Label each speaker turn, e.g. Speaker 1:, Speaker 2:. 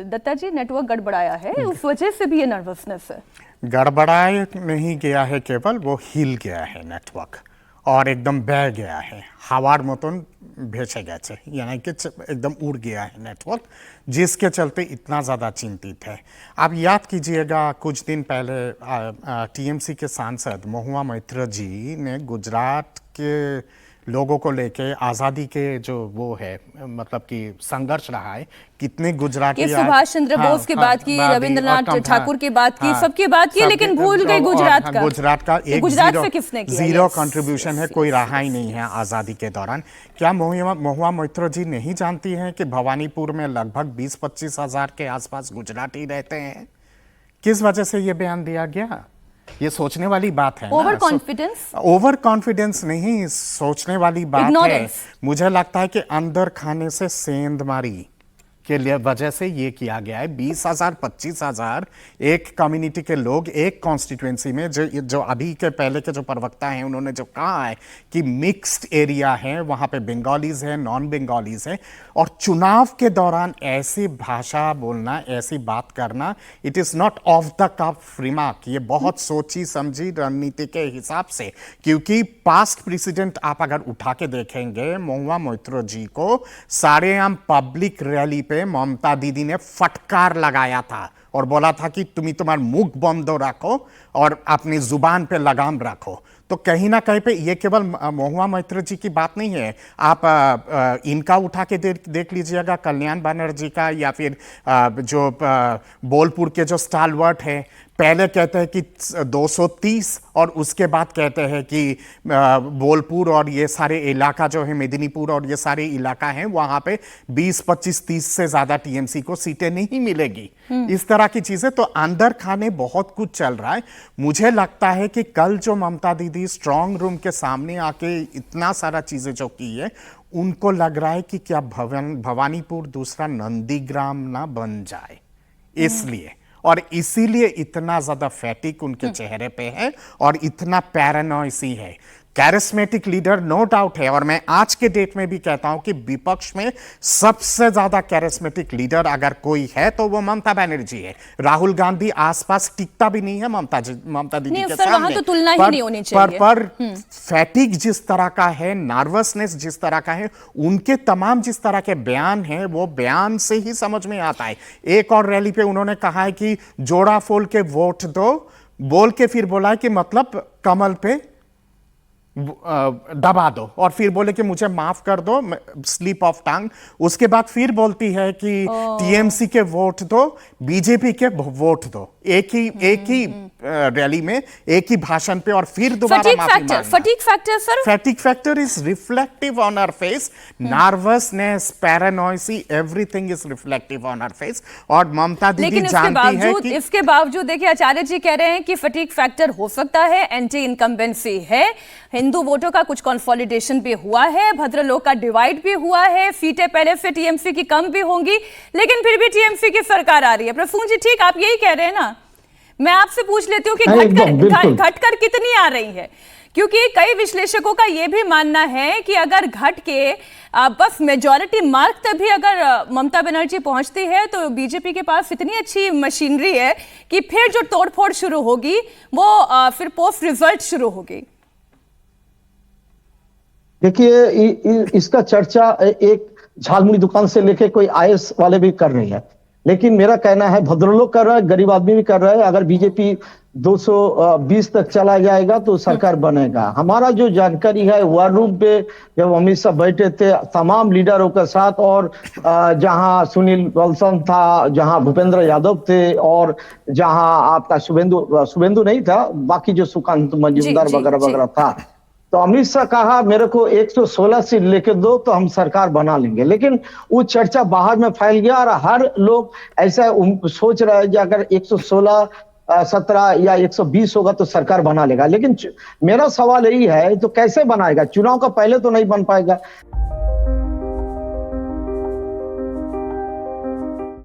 Speaker 1: Dutta G network गड़बड़ाया है, उस वजह से भी ये नर्वसनेस है।
Speaker 2: गड़बड़ाए नहीं गया है, केवल वो हिल गया है नेटवर्क और एकदम बह गया है, हवार मतन भेसे गए, यानी कि एकदम उड़ गया है नेटवर्क, जिसके चलते इतना ज़्यादा चिंतित है। आप याद कीजिएगा कुछ दिन पहले टीएमसी के सांसद महुआ मैत्र जी ने गुजरात के लोगों को लेके आज़ादी के जो वो है मतलब कि संघर्ष रहा है, कितने गुजराती
Speaker 1: सुभाष चंद्र बोस की बात की, रविंद्रनाथ ठाकुर की बात की, सबकी बात की, लेकिन भूल गए गुजरात का एक
Speaker 2: जीरो कंट्रीब्यूशन है, कोई रहा ही नहीं है आज़ादी के दौरान। क्या महुआ मैत्र जी नहीं जानती हैं कि भवानीपुर में लगभग 20-25 हज़ार के आसपास गुजराती रहते हैं? किस वजह से ये बयान दिया गया? ये सोचने वाली बात है।
Speaker 1: Over confidence?
Speaker 2: ओवर कॉन्फिडेंस नहीं, सोचने वाली बात है। मुझे लगता है कि अंदर खाने से सेंध मारी के लिए वजह से ये किया गया है। 20,000 25,000 एक कम्युनिटी के लोग एक कॉन्स्टिट्यूएंसी में, जो अभी के पहले के जो प्रवक्ता हैं उन्होंने जो कहा है कि मिक्स्ड एरिया है, वहां पे बंगालीज है, नॉन बंगालीज है, और चुनाव के दौरान ऐसी भाषा बोलना, ऐसी बात करना, it is not off the cuff remark. ये बहुत सोची समझी रणनीति के हिसाब से, क्योंकि पास्ट प्रेसिडेंट आप अगर उठा के देखेंगे, महुआ मैत्र जी को सारेआम पब्लिक रैली पे ममता दीदी ने फटकार लगाया था और बोला था कि तुम्हारा मुख बंद रखो और अपनी जुबान पे लगाम रखो। तो कहीं ना कहीं पे ये केवल महुआ मैत्र जी की बात नहीं है। आप इनका उठा के देख लीजिएगा, कल्याण बनर्जी का, या फिर जो बोलपुर के जो स्टालवर्ट है, पहले कहते हैं कि 230 और उसके बाद कहते हैं कि बोलपुर और ये सारे इलाका जो है, मेदिनीपुर और ये सारे इलाका हैं, वहां पे 20, 25, 30 से ज्यादा टीएमसी को सीटें नहीं मिलेगी। इस तरह की चीजें तो अंदर खाने बहुत कुछ चल रहा है। मुझे लगता है कि कल जो ममता दीदी स्ट्रांग रूम के सामने आके इतना सारा चीजें जो की है, उनको लग रहा है कि क्या भवानीपुर दूसरा नंदीग्राम ना बन जाए, इसलिए, और इसीलिए इतना ज्यादा फैटिक उनके चेहरे पे है और इतना पैरानॉइसी है। कैरिस्मेटिक लीडर नो डाउट है, और मैं आज के डेट में भी कहता हूं कि विपक्ष में सबसे ज्यादा कैरिस्मेटिक लीडर अगर कोई है तो वो ममता बनर्जी है। राहुल गांधी आसपास टिकता भी नहीं है ममता दीदी के सामने।
Speaker 1: तो तुलना ही नहीं होनी चाहिए।
Speaker 2: पर फैटिक जिस तरह का है, नर्वसनेस जिस तरह का है, उनके तमाम जिस तरह के बयान हैं, वो बयान से ही समझ में आता है। एक और रैली पे उन्होंने कहा है कि जोड़ा फोल के वोट दो, बोल के फिर बोला है कि मतलब कमल पे दबा दो, और फिर बोले कि मुझे माफ कर दो, स्लिप ऑफ टंग। उसके बाद फिर बोलती है कि टीएमसी के वोट दो, बीजेपी के वोट दो, एक ही रैली में, एक ही भाषण पे, और फिर दोबारा माफी मांगना।
Speaker 1: Fatigue factor sir?
Speaker 2: Fatigue factor is reflective on our face, nervousness, paranoia, everything is reflective on our face. और ममता दीदी जानती है कि
Speaker 1: इसके बावजूद देखिए आचार्य जी कह रहे हैं कि फटीग फैक्टर हो सकता है, एंटी इनकम्बेंसी है, हिंदू वोटों का कुछ कंसोलिडेशन भी हुआ है, भद्रलोक का डिवाइड भी हुआ है, सीटें पहले से टीएमसी की कम भी होंगी, लेकिन फिर भी टीएमसी की सरकार आ रही है। प्रसून जी ठीक आप यही कह रहे हैं ना? मैं आपसे पूछ लेती हूँ कि घटकर कितनी आ रही है, क्योंकि कई विश्लेषकों का यह भी मानना है कि अगर घट के बस मेजॉरिटी मार्क तक भी अगर ममता बनर्जी पहुंचती है तो बीजेपी के पास इतनी अच्छी मशीनरी है कि फिर जो तोड़फोड़ शुरू होगी वो फिर पोस्ट रिजल्ट शुरू होगी।
Speaker 3: देखिए इसका चर्चा एक झालमुड़ी दुकान से लेके कोई आईएएस वाले भी कर रही है, लेकिन मेरा कहना है भद्रलोक कर रहा है, गरीब आदमी भी कर रहा है। अगर बीजेपी 220 तक चला जाएगा तो सरकार बनेगा। हमारा जो जानकारी है, वार रूम पे जब अमित शाह बैठे थे तमाम लीडरों के साथ, और जहां सुनील बलसन था, जहां भूपेंद्र यादव थे, और जहां आपका शुभेंदु नहीं था, बाकी जो सुकांत मजूमदार वगैरह वगैरह था, तो अमित शाह कहा मेरे को 116 सीट लेके दो तो हम सरकार बना लेंगे। लेकिन वो चर्चा बाहर में फैल गया और हर लोग ऐसा सोच रहे हैं कि अगर 116, 17 या 120 होगा तो सरकार बना लेगा। लेकिन मेरा सवाल यही है, तो कैसे बनाएगा? चुनाव का पहले तो नहीं बन पाएगा।